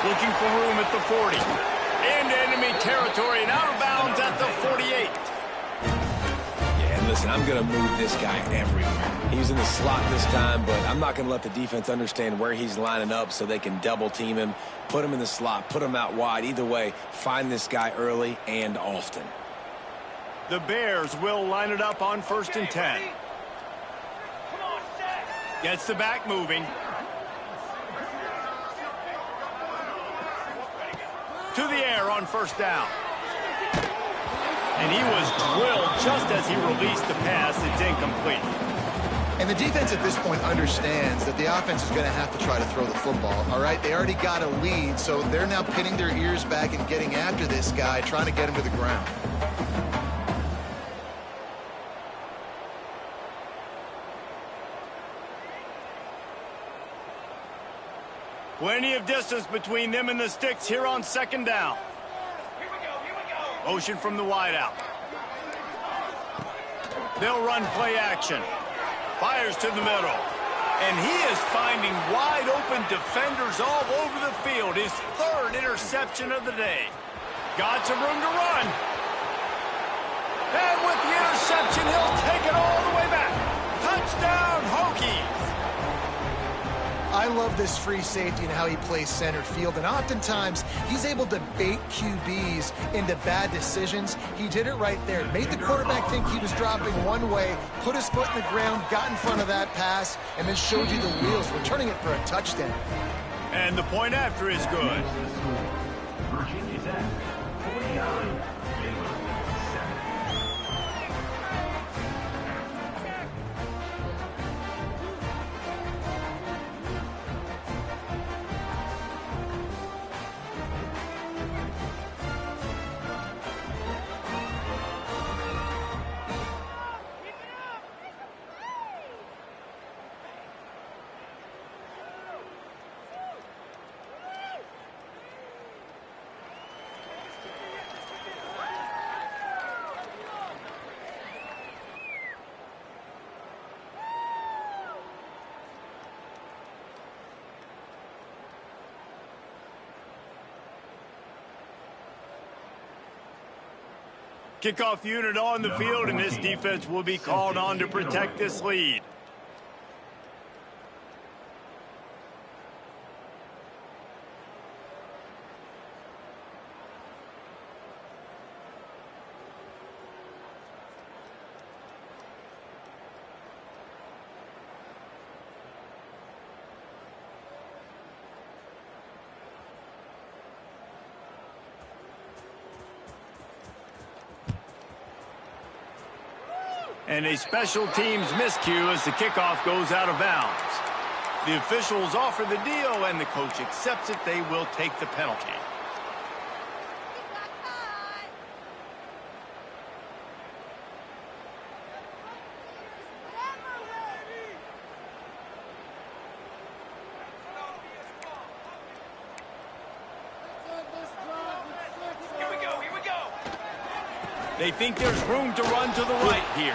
[SPEAKER 1] Looking for room at the 40. Into enemy territory and out of bounds at the 48.
[SPEAKER 2] Yeah, and listen, I'm going to move this guy everywhere. He's in the slot this time, but I'm not going to let the defense understand where he's lining up so they can double team him, put him in the slot, put him out wide. Either way, find this guy early and often.
[SPEAKER 1] The Bears will line it up on 1st and 10. Gets the back moving. To the air on 1st down. And he was drilled just as he released the pass. It's incomplete.
[SPEAKER 3] And the defense at this point understands that the offense is going to have to try to throw the football, all right? They already got a lead, so they're now pinning their ears back and getting after this guy, trying to get him to the ground.
[SPEAKER 1] Plenty of distance between them and the sticks here on 2nd down. Motion from the wideout. They'll run play action. Fires to the middle. And he is finding wide open defenders all over the field. His 3rd interception of the day. Got some room to run. And with the interception, he'll take it all the way back. Touchdown, Hokies.
[SPEAKER 3] I love this free safety and how he plays center field, and oftentimes he's able to bait QBs into bad decisions. He did it right there. Made the quarterback think he was dropping one way, put his foot in the ground, got in front of that pass, and then showed you the wheels, returning it for a touchdown.
[SPEAKER 1] And the point after is good.
[SPEAKER 5] Virginia Tech, 49. Baylor, 7.
[SPEAKER 1] Kickoff unit on the field, and this defense will be called on to protect this lead. And a special teams miscue as the kickoff goes out of bounds. The officials offer the deal, and the coach accepts it. They will take the penalty. They think there's room to run to the right here.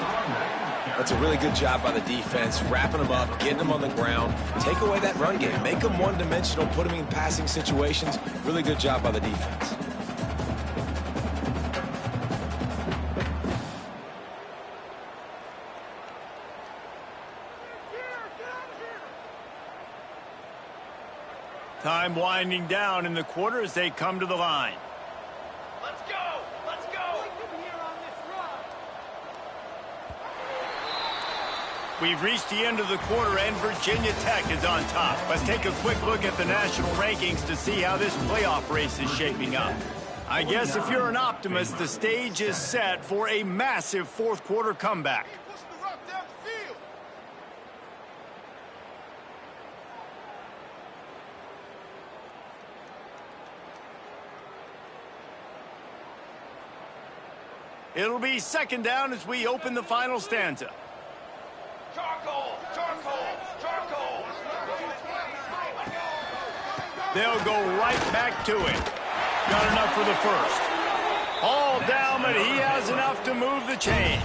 [SPEAKER 2] That's a really good job by the defense, wrapping them up, getting them on the ground. Take away that run game. Make them one-dimensional, put them in passing situations. Really good job by the defense.
[SPEAKER 1] Time winding down in the quarter as they come to the line.
[SPEAKER 6] Let's go! Let's go!
[SPEAKER 1] We've reached the end of the quarter, and Virginia Tech is on top. Let's take a quick look at the national rankings to see how this playoff race is shaping up. I guess if you're an optimist, the stage is set for a massive fourth-quarter comeback. It'll be second down as we open the final stanza.
[SPEAKER 6] Charcoal! Charcoal! Charcoal!
[SPEAKER 1] They'll go right back to it. Got enough for the first. All down, but he has enough to move the chains.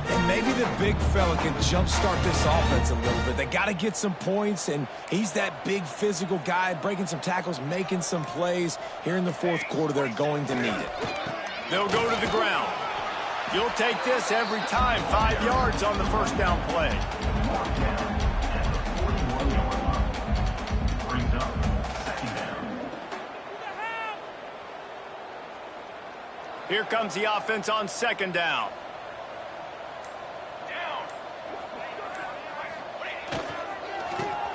[SPEAKER 2] And maybe the big fella can jumpstart this offense a little bit. They got to get some points, and he's that big physical guy, breaking some tackles, making some plays. Here in the fourth quarter, they're going to need it.
[SPEAKER 1] They'll go to the ground. You'll take this every time. 5 yards on the first down play.
[SPEAKER 5] Brings up second down.
[SPEAKER 1] Here comes the offense on second down.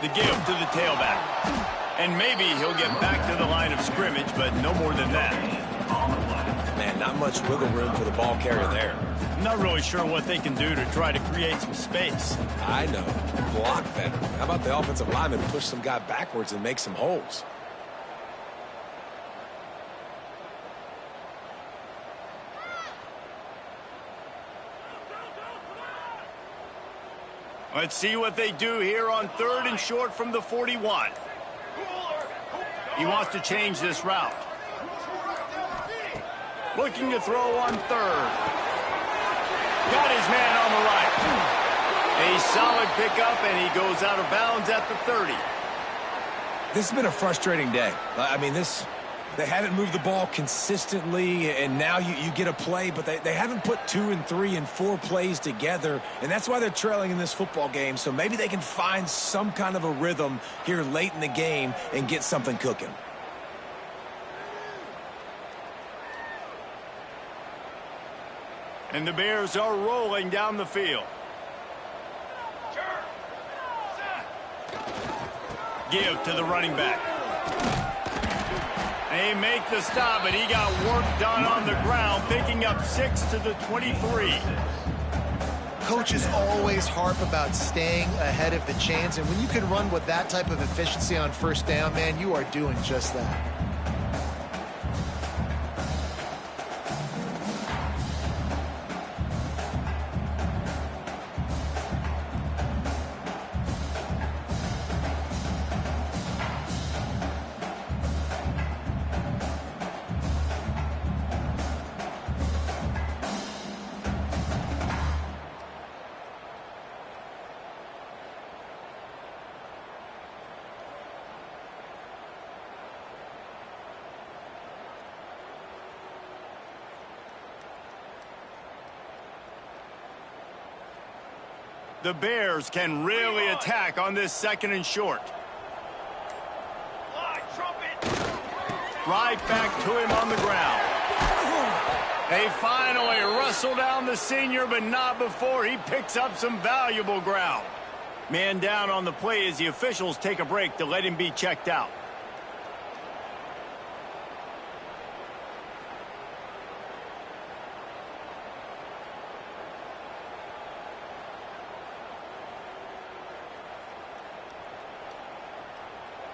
[SPEAKER 1] The give to the tailback. And maybe he'll get back to the line of scrimmage, but no more than that.
[SPEAKER 2] Man, not much wiggle room for the ball carrier there.
[SPEAKER 1] I'm not really sure what they can do to try to create some space.
[SPEAKER 2] I know. Block better. How about the offensive lineman push some guy backwards and make some holes?
[SPEAKER 1] Let's see what they do here on 3rd and short from the 41. He wants to change this route. Looking to throw on 3rd. Got his man on the right. A solid pickup, and he goes out of bounds at the 30.
[SPEAKER 2] This has been a frustrating day. I mean, they haven't moved the ball consistently, and now you get a play, but they haven't put 2 and 3 and 4 plays together, and that's why they're trailing in this football game. So maybe they can find some kind of a rhythm here late in the game and get something cooking.
[SPEAKER 1] And the Bears are rolling down the field. Give to the running back. They make the stop, but he got work done on the ground, picking up 6 to the 23.
[SPEAKER 3] Coaches always harp about staying ahead of the chains, and when you can run with that type of efficiency on first down, man, you are doing just that.
[SPEAKER 1] The Bears can really attack on this 2nd and short. Right back to him on the ground. They finally wrestle down the senior, but not before he picks up some valuable ground. Man down on the play as the officials take a break to let him be checked out.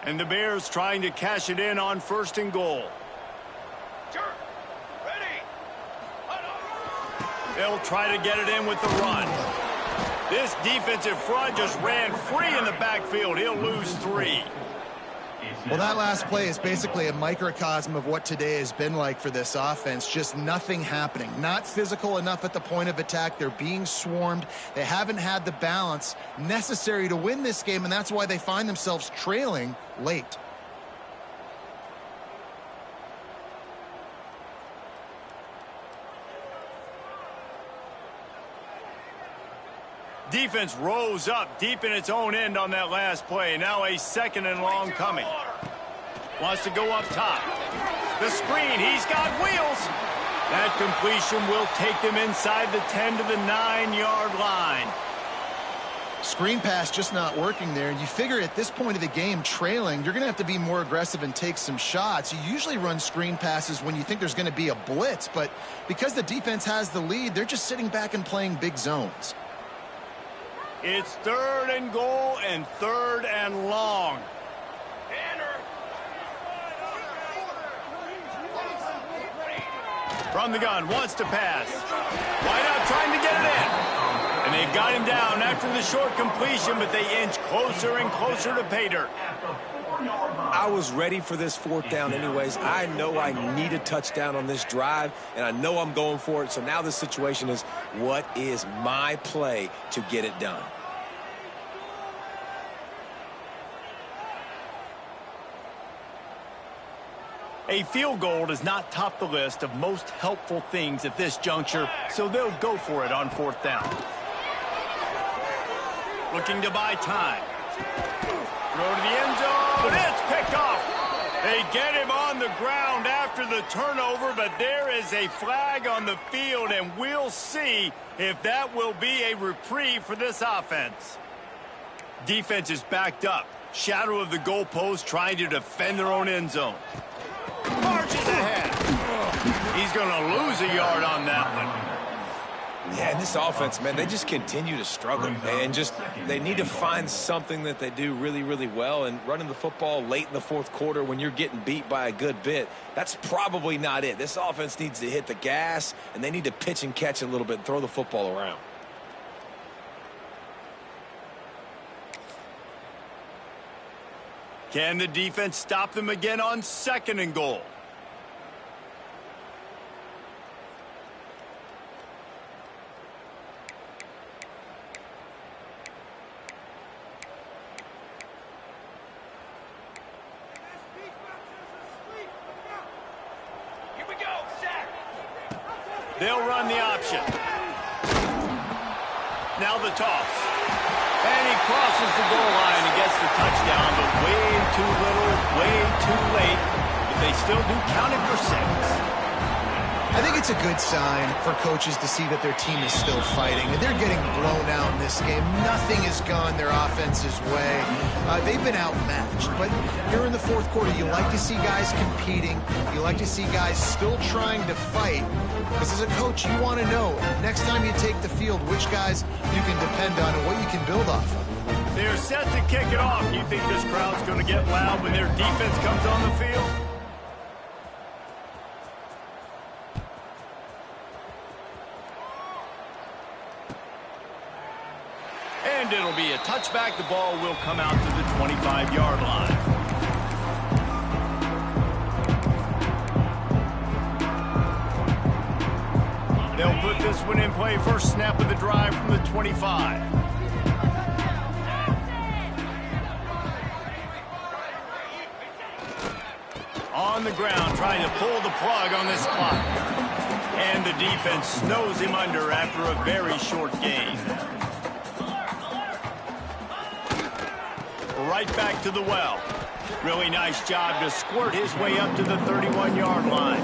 [SPEAKER 1] And the Bears trying to cash it in on 1st and goal. They'll try to get it in with the run. This defensive front just ran free in the backfield. He'll lose 3.
[SPEAKER 3] Well, that last play is basically a microcosm of what today has been like for this offense. Just nothing happening. Not physical enough at the point of attack. They're being swarmed. They haven't had the balance necessary to win this game, and that's why they find themselves trailing late.
[SPEAKER 1] Defense rose up deep in its own end on that last play. Now a 2nd and long coming. Wants to go up top. The screen, he's got wheels. That completion will take them inside the 10 to the 9-yard line.
[SPEAKER 3] Screen pass just not working there. And you figure at this point of the game, trailing, you're going to have to be more aggressive and take some shots. You usually run screen passes when you think there's going to be a blitz. But because the defense has the lead, they're just sitting back and playing big zones.
[SPEAKER 1] It's 3rd and goal and 3rd and long. From the gun, wants to pass. Wide out trying to get it in. And they've got him down after the short completion, but they inch closer and closer to pay dirt.
[SPEAKER 2] I was ready for this fourth down anyways. I know I need a touchdown on this drive, and I know I'm going for it. So now the situation is, what is my play to get it done?
[SPEAKER 1] A field goal does not top the list of most helpful things at this juncture, so they'll go for it on fourth down. Looking to buy time. Throw to the end zone. It's picked off. They get him on the ground after the turnover, but there is a flag on the field, and we'll see if that will be a reprieve for this offense. Defense is backed up. Shadow of the goalpost, trying to defend their own end zone. Marches ahead. He's going to lose a yard on that one.
[SPEAKER 2] Yeah, and this offense, man, they just continue to struggle. And they need to find something that they do really, really well. And running the football late in the fourth quarter when you're getting beat by a good bit, that's probably not it. This offense needs to hit the gas, and they need to pitch and catch a little bit and throw the football around.
[SPEAKER 1] Can the defense stop them again on 2nd and goal?
[SPEAKER 6] Here we go, sack.
[SPEAKER 1] They'll run the option. Now the toss. And he crosses the goal line and gets the touchdown, but way too little, way too late. But they still do count it for 6.
[SPEAKER 3] I think it's a good sign for coaches to see that their team is still fighting. And they're getting blown out in this game. Nothing has gone their offense's way. They've been outmatched. But here in the fourth quarter, you like to see guys competing. You like to see guys still trying to fight. Because as a coach, you want to know, next time you take the field, which guys you can depend on and what you can build off of.
[SPEAKER 1] They're set to kick it off. You think this crowd's going to get loud when their defense comes on the field? And it'll be a touchback. The ball will come out to the 25-yard line. They'll put this one in play. First snap of the drive from the 25. On the ground, trying to pull the plug on this clock. And the defense snows him under after a very short gain. Right back to the well. Really nice job to squirt his way up to the 31-yard line.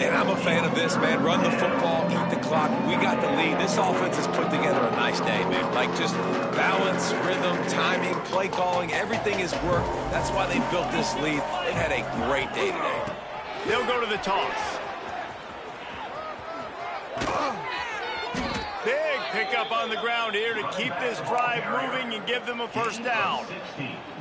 [SPEAKER 2] And I'm a fan of this, man. Run the football, eat the clock. We got the lead. This offense has put together a nice day, man. Like just balance, rhythm, timing, play calling, everything has worked. That's why they built this lead. They've had a great day today.
[SPEAKER 1] They'll go to the toss. Big pickup on the ground here to keep this drive moving and give them a first down.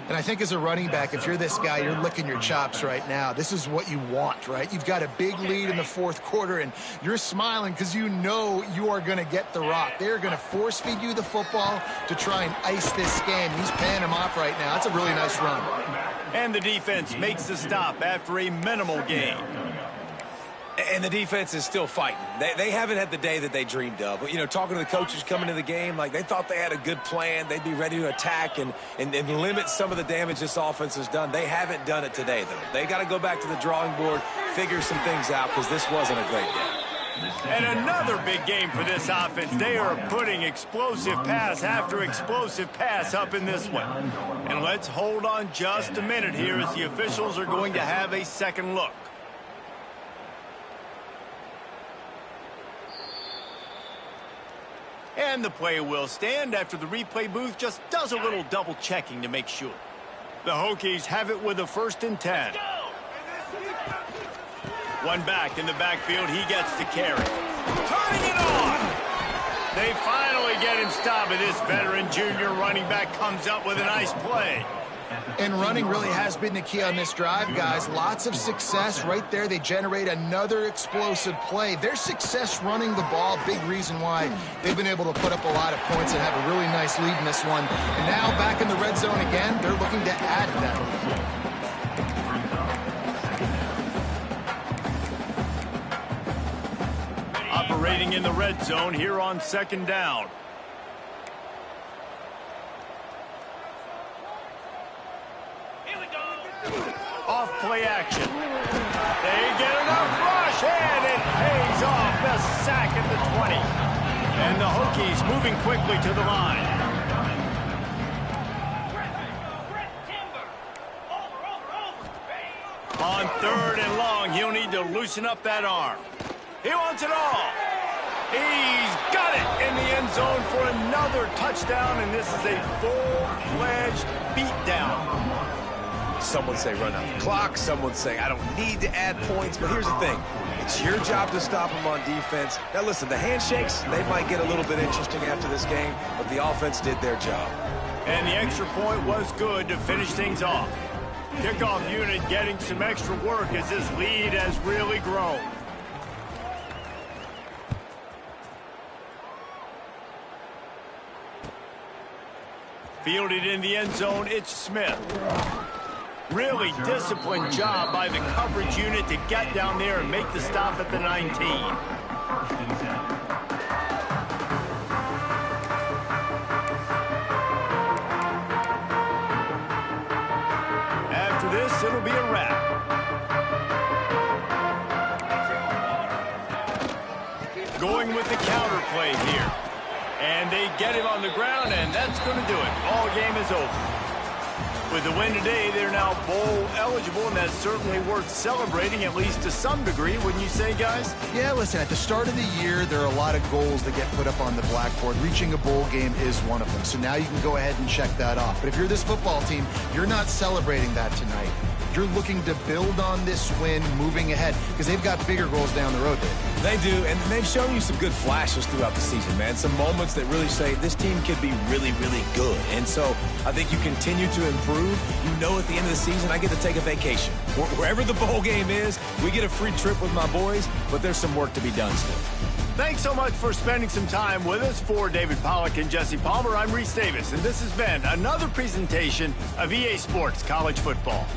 [SPEAKER 3] And I think as a running back, if you're this guy, you're licking your chops right now. This is what you want, right? You've got a big lead in the fourth quarter, and you're smiling because you know you are going to get the rock. They're going to force feed you the football to try and ice this game. He's paying him off right now. That's a really nice run.
[SPEAKER 1] And the defense makes the stop after a minimal gain.
[SPEAKER 2] And the defense is still fighting. They haven't had the day that they dreamed of. You know, talking to the coaches coming into the game, like they thought they had a good plan. They'd be ready to attack and limit some of the damage this offense has done. They haven't done it today, though. They got to go back to the drawing board, figure some things out, because this wasn't a great day.
[SPEAKER 1] And another big game for this offense. They are putting explosive pass after explosive pass up in this one. And let's hold on just a minute here as the officials are going to have a second look. And the play will stand after the replay booth just does a little double checking to make sure. The Hokies have it with a 1st and 10. One back in the backfield, he gets to carry. Turning it on! They finally get him stopped, and this veteran junior running back comes up with a nice play.
[SPEAKER 3] And running really has been the key on this drive, guys. Lots of success right there. They generate another explosive play. Their success running the ball, big reason why they've been able to put up a lot of points and have a really nice lead in this one. And now back in the red zone again, they're looking to add to that.
[SPEAKER 1] Operating in the red zone here on 2nd down. Off play action. They get enough rush, and it pays off. The sack at the 20. And the Hokies moving quickly to the line. On 3rd and long, he'll need to loosen up that arm. He wants it all. He's got it in the end zone for another touchdown, and this is a full-fledged beatdown.
[SPEAKER 2] Some would say run out the clock. Some would say I don't need to add points. But here's the thing. It's your job to stop them on defense. Now, listen, the handshakes, they might get a little bit interesting after this game, but the offense did their job.
[SPEAKER 1] And the extra point was good to finish things off. Kickoff unit getting some extra work as this lead has really grown. Fielded in the end zone, it's Smith. Really disciplined job by the coverage unit to get down there and make the stop at the 19. After this, it'll be a wrap. Going with the counter play here. And they get him on the ground, and that's going to do it. All game is over. With the win today, they're now bowl eligible, and that's certainly worth celebrating, at least to some degree, wouldn't you say, guys?
[SPEAKER 3] Yeah, listen, at the start of the year, there are a lot of goals that get put up on the blackboard. Reaching a bowl game is one of them. So now you can go ahead and check that off. But if you're this football team, you're not celebrating that tonight. You're looking to build on this win moving ahead because they've got bigger goals down the road, Dave.
[SPEAKER 2] They do, and they've shown you some good flashes throughout the season, man. Some moments that really say this team could be really, really good. And so I think you continue to improve. You know at the end of the season, I get to take a vacation. Wherever the bowl game is, we get a free trip with my boys, but there's some work to be done still.
[SPEAKER 1] Thanks so much for spending some time with us. For David Pollack and Jesse Palmer, I'm Reese Davis, and this has been another presentation of EA Sports College Football.